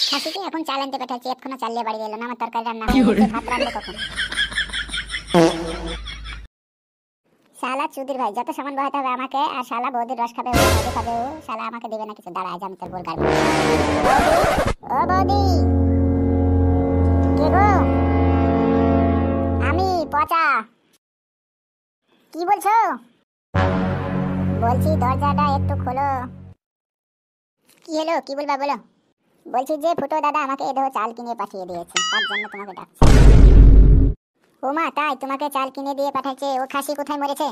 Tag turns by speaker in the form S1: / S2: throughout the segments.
S1: খাসিকে এখন চাল আনতে পাঠাচ্ছি, এক্ষুনি চালিয়ে বাড়ি এলো না, আমার তরকারি রান্না হয়ে গেছে, ভাত রান্না কখন? শালা চুদির ভাই, যত সামান বহাতে হবে আমাকে, আর শালা বৌদির রস খাবে, মধু খাবে, ও শালা আমাকে দেবে না কিছু। দাঁড়া, আজ আমি তোর বোর গাড়বো। ও বৌদি, কে গো? আমি পচা। কি বলছো? বলছি দরজাটা একটু খোলো। কি হলো, কি বলবা বলো? বলছি যে ফুটো দাদা আমাকে এধো চাল কিনে পাঠিয়ে দিয়েছে, তার জন্য তোমাকে ডাকছে। ও মা, তাই? তোমাকে চাল কিনে দিয়ে পাঠাচ্ছে? ও খাসি কোথায় মরেছে?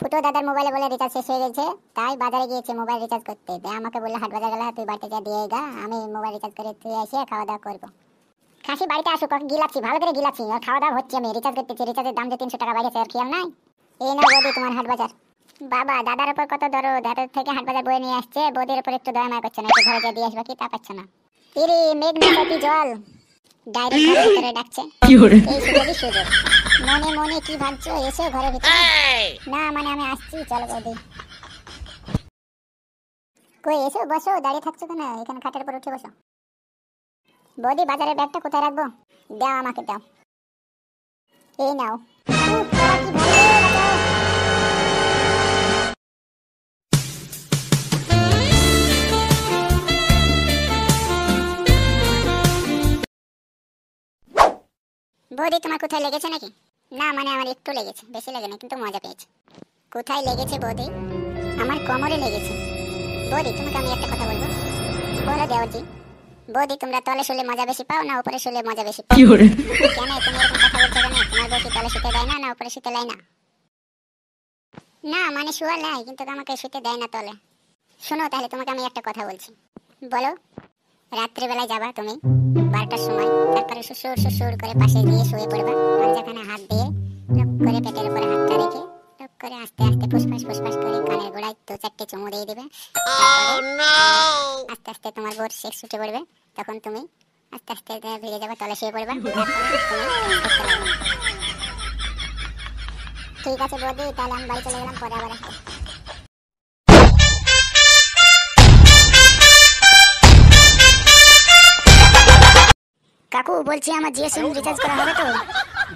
S1: ফুটো দাদার মোবাইলে বলে রিচার্জ শেষ হয়ে গেছে, তাই বাজারে গিয়েছে মোবাইল রিচার্জ করতে। আমাকে বললো হাট বাজার গেলে তুই বাড়িতে যা দিয়ে গা, আমি মোবাইল রিচার্জ করে তুই এসে খাওয়া দাওয়া করবো। খাসি বাড়িতে আসুক, গিলাচ্ছি, ভালো করে গিলাচ্ছি, আর খাওয়া দাওয়া হচ্ছে, আমি রিচার্জ করতেছি। রিচার্জের দাম যে 300 টাকা বাইরেছে, আর খেয়াল নাই। এই না বৌদি তোমার হাট বাজার। বাবা, দাদার উপর কত দরদ, দাদার থেকে হাট বাজার বয়ে নিয়ে আসছে, বৌদির উপর একটু দয়া মায়া করছে না, একটু ঘরে যা দিয়ে আসবে কি তা পাচ্ছে না। ইরে মেঘনাপতি জল, ডাইরেক্ট ঘরের ভিতরে ডাকছে। এই সুযোগই সুযোগ। মনে মনে কি ভাবছো, এসো ঘরের ভিতরে। না মানে আমি আসছি, চলো বৌদি। কই এসো, বসো, দাঁড়িয়ে থাকছো কেন? এখানে খাটের উপর উঠে বসো। বৌদি, বাজারের ব্যাগটা কোথায় রাখবো? দাও আমাকে, দাও। এই নাও। বৌদি, তোমার কোথায় লেগেছে নাকি? না মানে আমার একটু লেগেছে, বেশি লাগে না, কিন্তু মজা পেয়েছে। কোথায় লেগেছে বৌদি? আমার কোমরে লেগেছে। বৌদি, তোমাকে আমি একটা কথা বলবো। বলো দেওরজি। বৌদি, তোমরা তলে শুলে মজা বেশি পাও না উপরে শুলে মজা বেশি পাও? কেন তুমি এরকম কথা বলছো কেন? তোমার বউ কি তলে শুতে দেয় না, না উপরে শুতে দেয় না? না মানে শুয়া লাই, কিন্তু আমাকে শুতে দেয় না তলে। শোনো তাহলে, তোমাকে আমি একটা কথা বলছি। বলো। রাত্রিবেলায় যাবা তুমি 12টার সময়, তারপরে সুসুর সুসুর করে পাশে গিয়ে শুয়ে পড়বা, পাঞ্জাখানে হাত দিয়ে লক করে পেটের উপরে হাতটা রেখে লক করে আস্তে আস্তে ফুসফাস ফুসফাস করে কানের গোড়ায় 2-4টে চুমু দিয়ে দিবে। আস্তে আস্তে তোমার বোর সেক্স উঠে পড়বে, তখন তুমি আস্তে আস্তে ভিড়ে যাবে, তলে শুয়ে পড়বা। ঠিক আছে বৌদি, তাহলে আমি বাড়ি চলে গেলাম, পরে আবার আসবো। কাকু বলছি, আমার জিও সিম রিচার্জ করা হবে তো?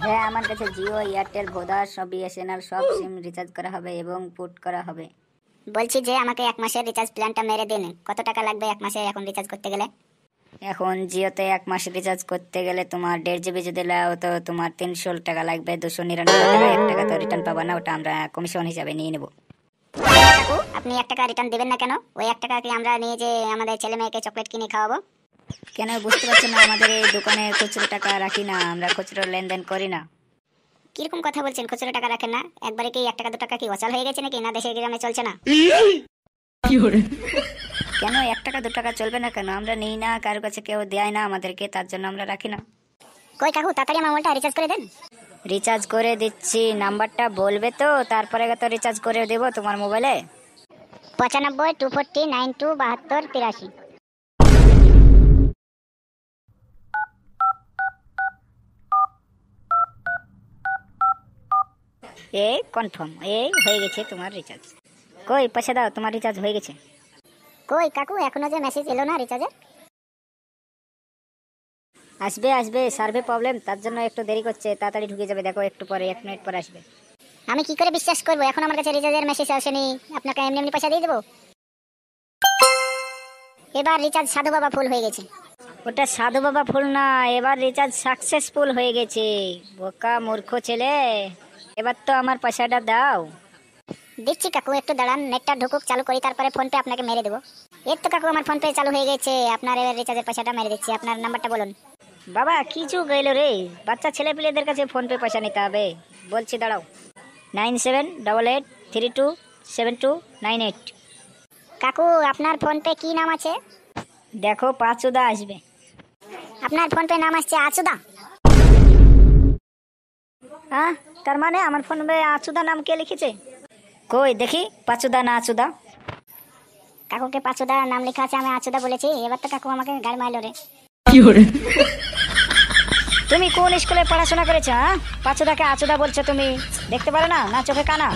S2: হ্যাঁ, আমার কাছে জিও, এয়ারটেল, ভোডা, সব বিএসএনএল সব সিম রিচার্জ করা হবে এবং পোর্ট করা হবে।
S1: বলছি যে আমাকে 1 মাসের রিচার্জ প্ল্যানটা মেরে দিন। কত টাকা লাগবে 1 মাসে এখন রিচার্জ করতে গেলে?
S2: এখন জিওতে 1 মাস রিচার্জ করতে গেলে তোমার 1.5 GB যদি লাও তো তোমার 300 টাকা লাগবে, 299 টাকা। 1 টাকা তো রিটার্ন পাবা না, ওটা আমরা কমিশন হিসাবে নিয়ে নেব।
S1: কাকু, আপনি 1 টাকা রিটার্ন দেবেন না কেন? ওই 1 টাকা কি আমরা নিয়ে যে আমাদের ছেলে মেয়েকে চকলেট কিনে খাওয়াবো?
S2: কেন বুঝতে পারছো না? আমাদের এই দোকানে খুচরো টাকা রাখি না, আমরা খুচরো লেনদেন করি না।
S1: কিরকম কথা বলছেন, খুচরো টাকা রাখেন না? একবারে কি 1 টাকা 2 টাকা কি অচল হয়ে গেছে নাকি, না দেশে গ্রামে চলছে না?
S2: কেন 1 টাকা 2 টাকা চলবে না কেন? আমরা নেই না, কারোর কাছে কেউ দেয় না আমাদেরকে, তার জন্য আমরা রাখি না।
S1: কই কাকু, তাড়াতাড়ি আমার মোবাইলটা রিচার্জ করে দেন।
S2: রিচার্জ করে দিচ্ছি, নাম্বারটা বলবে তো? তারপরে তো রিচার্জ করে দেবো তোমার মোবাইলে।
S1: 95 240 92 72 83।
S2: এই কনফার্ম, এই হয়ে গেছে তোমার রিচার্জ। কই পয়সা দাও, তোমার রিচার্জ হয়ে গেছে।
S1: কই কাকু, এখনো যে মেসেজ এলো না রিচার্জের?
S2: আসবে আসবে, সার্ভে প্রবলেম, তার জন্য একটু দেরি করছে, তাড়াতাড়ি ঢুকে যাবে, দেখো একটু পরে, 1 মিনিট পরে আসবে।
S1: আমি কি করে বিশ্বাস করবো, এখন আমার কাছে রিচার্জের মেসেজ আসেনি, আপনাকে এমনি এমনি পয়সা দিয়ে দেবো? এবার রিচার্জ সাধু বাবা ফুল হয়ে গেছে।
S2: ওটা সাধু বাবা ফুল না, এবার রিচার্জ সাকসেসফুল হয়ে গেছে। বোকা মূর্খ ছেলে, এবার তো আমার পয়সাটা দাও।
S1: দিচ্ছি কাকু, একটু দাঁড়ান, নেটটা ঢুকুক, চালু করি, তারপরে ফোন পে আপনাকে মেরে দেবো। এই তো কাকু, আমার ফোন পে চালু হয়ে গেছে, আপনার এবার রিচার্জের পয়সাটা মেরে দিচ্ছি। আপনার নাম্বারটা বলুন।
S2: বাবা কি চুক গেল রে, বাচ্চা ছেলে পেলেদের কাছে ফোন পে পয়সা নিতে হবে। বলছি দাঁড়াও, 9788327298।
S1: কাকু, আপনার ফোন পে কি নাম আছে?
S2: দেখো পাঁচুদা আসবে।
S1: আপনার ফোন পে নাম আসছে আচুদা?
S2: হ্যাঁ, তার মানে আমার ফোন পে আচুদা নাম কে লিখেছে? কই দেখি, পাঁচুদা না আচুদা?
S1: কাকুকে পাঁচুদা নাম লেখা আছে, আমি আচুদা বলেছি। এবার তো কাকু আমাকে গাড়ি মারলো রে।
S2: তুমি কোন স্কুলে পড়াশোনা করেছো? হ্যাঁ, পাঁচুদাকে আচুদা বলছো তুমি? দেখতে পারো না, না চোখে কানা?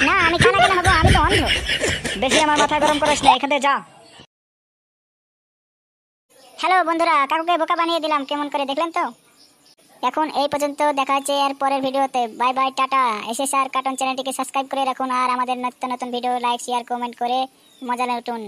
S1: না আমি কানা কেন হবো, আমি তো অন্ধ।
S2: বেশি আমার মাথা গরম করিস না, এখান থেকে যা।
S1: হ্যালো বন্ধুরা, কাকুকে বোকা বানিয়ে দিলাম কেমন করে, দেখলেন তো? এখন এই পর্যন্ত, দেখা হচ্ছে এর পরের ভিডিওতে। Bye bye, tata. SSR cartoon চ্যানেলটিকে সাবস্ক্রাইব করে রাখুন আর আমাদের নতুন নতুন ভিডিও লাইক শেয়ার কমেন্ট করে মজা লুটুন।